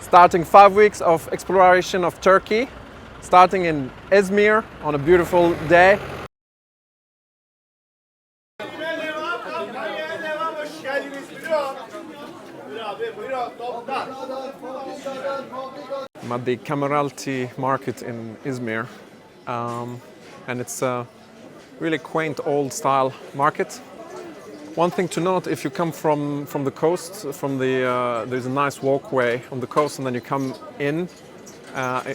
starting 5 weeks of exploration of Turkey, starting in Izmir on a beautiful day. I'm at the Alacati market in Izmir, and it's a really quaint old style market. One thing to note, if you come from the coast, there's a nice walkway on the coast, and then you come in.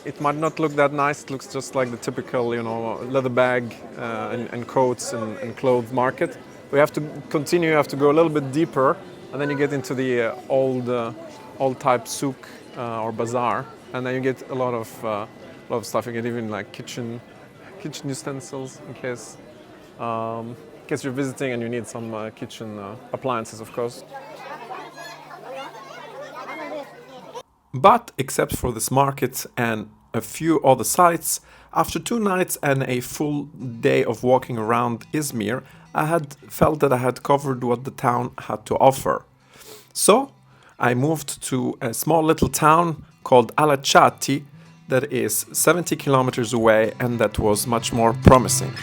It might not look that nice. It looks just like the typical, leather bag and coats and clothes market. We have to continue. You have to go a little bit deeper, and then you get into the old type souk or bazaar, and then you get a lot of stuff. You get even like kitchen utensils in case you're visiting and you need some kitchen appliances, of course. But except for this market and a few other sites, after 2 nights and a full day of walking around Izmir, I had felt that I had covered what the town had to offer. So I moved to a small little town called Alacati that is 70 kilometers away, and that was much more promising.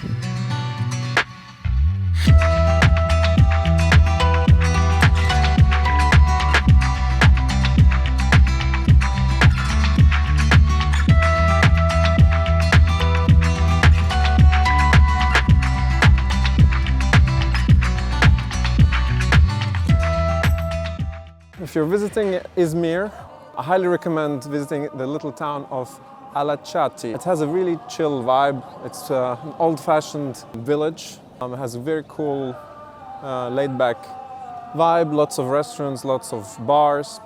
If you're visiting Izmir, I highly recommend visiting the little town of Alacati. It has a really chill vibe. It's an old-fashioned village. It has a very cool, laid-back vibe. Lots of restaurants, lots of bars.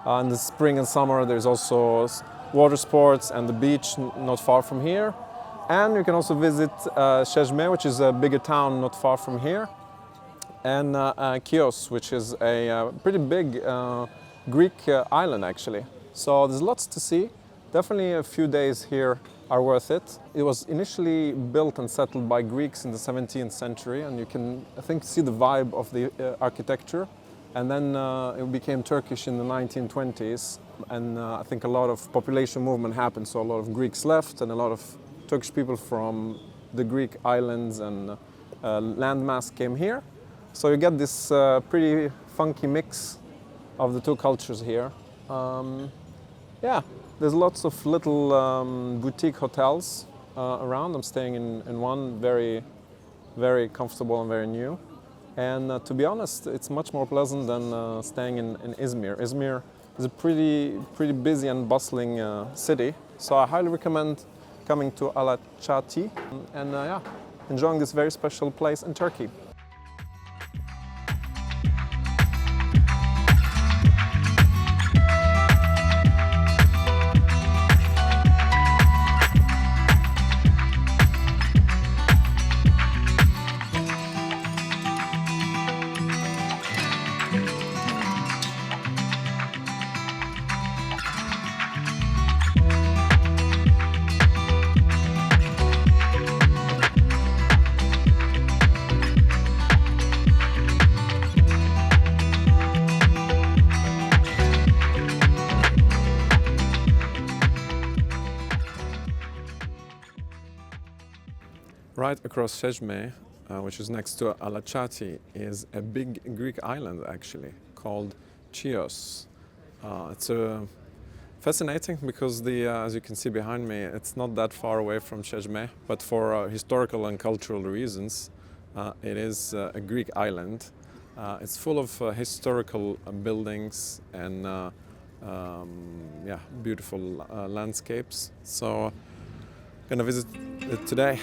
In the spring and summer, there's also water sports and the beach not far from here. And you can also visit Çeşme, which is a bigger town not far from here, and Chios, which is a pretty big Greek island actually. So there's lots to see. Definitely a few days here are worth it. It was initially built and settled by Greeks in the 17th century, and you can, I think, see the vibe of the architecture. And then it became Turkish in the 1920s, and I think a lot of population movement happened, so a lot of Greeks left and a lot of Turkish people from the Greek islands and landmass came here. So you get this pretty funky mix of the two cultures here. Yeah, there's lots of little boutique hotels around. I'm staying in one, very, very comfortable and very new. And to be honest, it's much more pleasant than staying in Izmir. Izmir is a pretty busy and bustling city. So I highly recommend coming to Alacati and yeah, enjoying this very special place in Turkey. Right across Çeşme, which is next to Alacati, is a big Greek island actually called Chios. It's fascinating because as you can see behind me, it's not that far away from Çeşme, but for historical and cultural reasons, it is a Greek island. It's full of historical buildings and yeah, beautiful landscapes. So I'm gonna visit it today.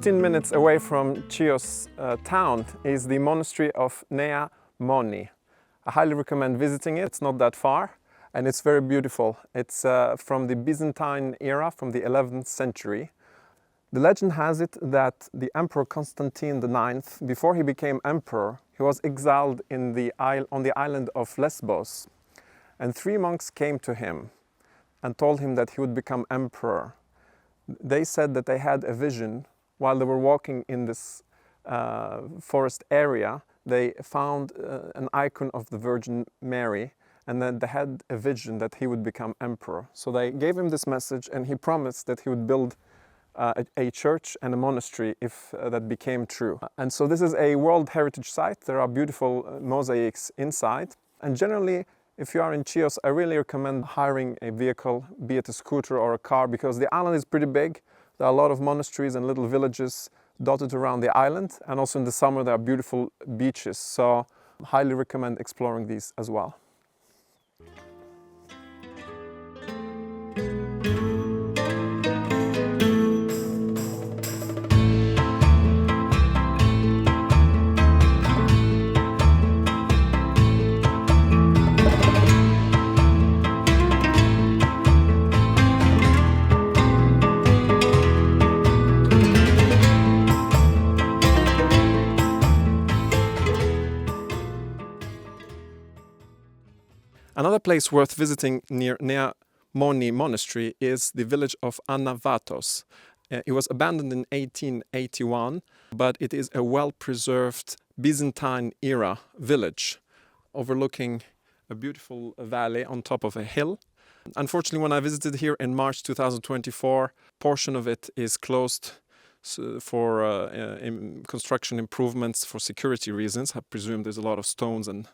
15 minutes away from Chios town is the monastery of Nea Moni. I highly recommend visiting it. It's not that far and it's very beautiful. It's from the Byzantine era, from the 11th century. The legend has it that the Emperor Constantine IX, before he became emperor, he was exiled on the island of Lesbos. And 3 monks came to him and told him that he would become emperor. They said that they had a vision while they were walking in this forest area. They found an icon of the Virgin Mary, and then they had a vision that he would become emperor. So they gave him this message and he promised that he would build a church and a monastery if that became true. And so this is a World Heritage Site. There are beautiful mosaics inside. And generally, if you are in Chios, I really recommend hiring a vehicle, be it a scooter or a car, because the island is pretty big. There are a lot of monasteries and little villages dotted around the island. And also in the summer, there are beautiful beaches. So I highly recommend exploring these as well. Another place worth visiting near Nea Moni Monastery is the village of Anavatos. It was abandoned in 1881, but it is a well-preserved Byzantine-era village overlooking a beautiful valley on top of a hill. Unfortunately, when I visited here in March 2024, a portion of it is closed for construction improvements for security reasons. I presume there's a lot of stones and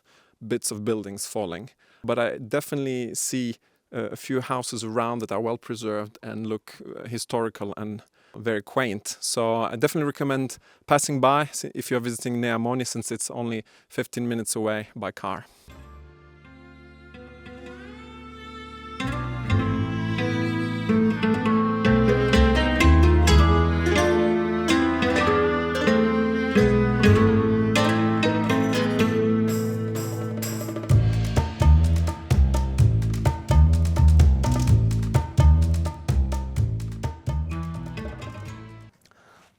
bits of buildings falling. But I definitely see a few houses around that are well preserved and look historical and very quaint. So I definitely recommend passing by if you're visiting Nea Moni, since it's only 15 minutes away by car.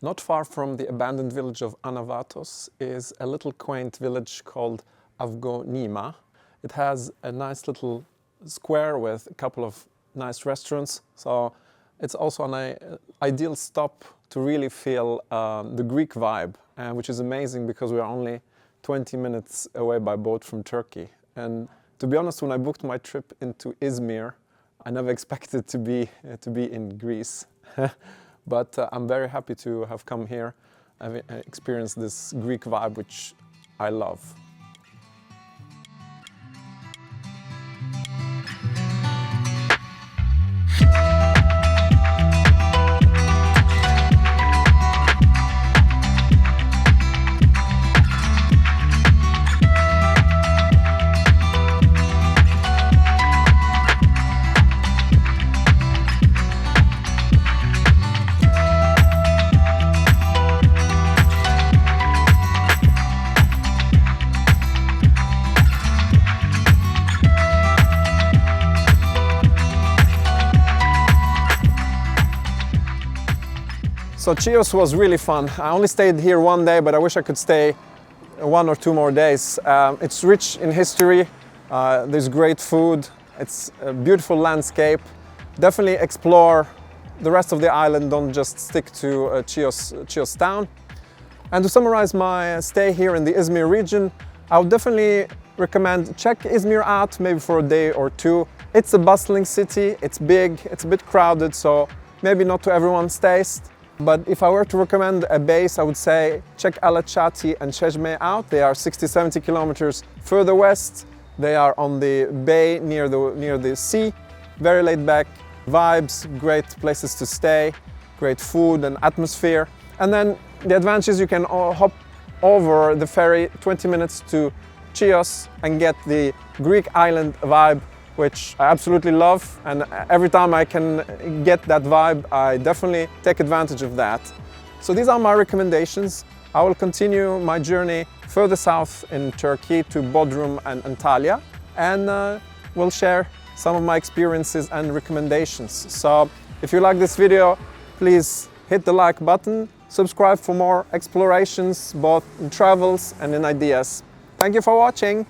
Not far from the abandoned village of Anavatos is a little quaint village called Avgonima. It has a nice little square with a couple of nice restaurants, so it's also an ideal stop to really feel the Greek vibe, which is amazing because we're only 20 minutes away by boat from Turkey. And to be honest, when I booked my trip into Izmir, I never expected to be in Greece. But I'm very happy to have come here. I've experienced this Greek vibe, which I love. So Chios was really fun. I only stayed here one day, but I wish I could stay 1 or 2 more days. It's rich in history, there's great food, it's a beautiful landscape. Definitely explore the rest of the island, don't just stick to Chios town. And to summarize my stay here in the Izmir region, I would definitely recommend check Izmir out, maybe for a day or 2. It's a bustling city, it's big, it's a bit crowded, so maybe not to everyone's taste. But if I were to recommend a base, I would say check Alacati and Cheshme out. They are 60-70 kilometers further west. They are on the bay near the sea. Very laid back vibes, great places to stay, great food and atmosphere. And then the advantage is you can hop over the ferry 20 minutes to Chios and get the Greek island vibe, which I absolutely love, and every time I can get that vibe, I definitely take advantage of that. So these are my recommendations. I will continue my journey further south in Turkey to Bodrum and Antalya, and will share some of my experiences and recommendations. So if you like this video, please hit the like button, subscribe for more explorations both in travels and in ideas. Thank you for watching.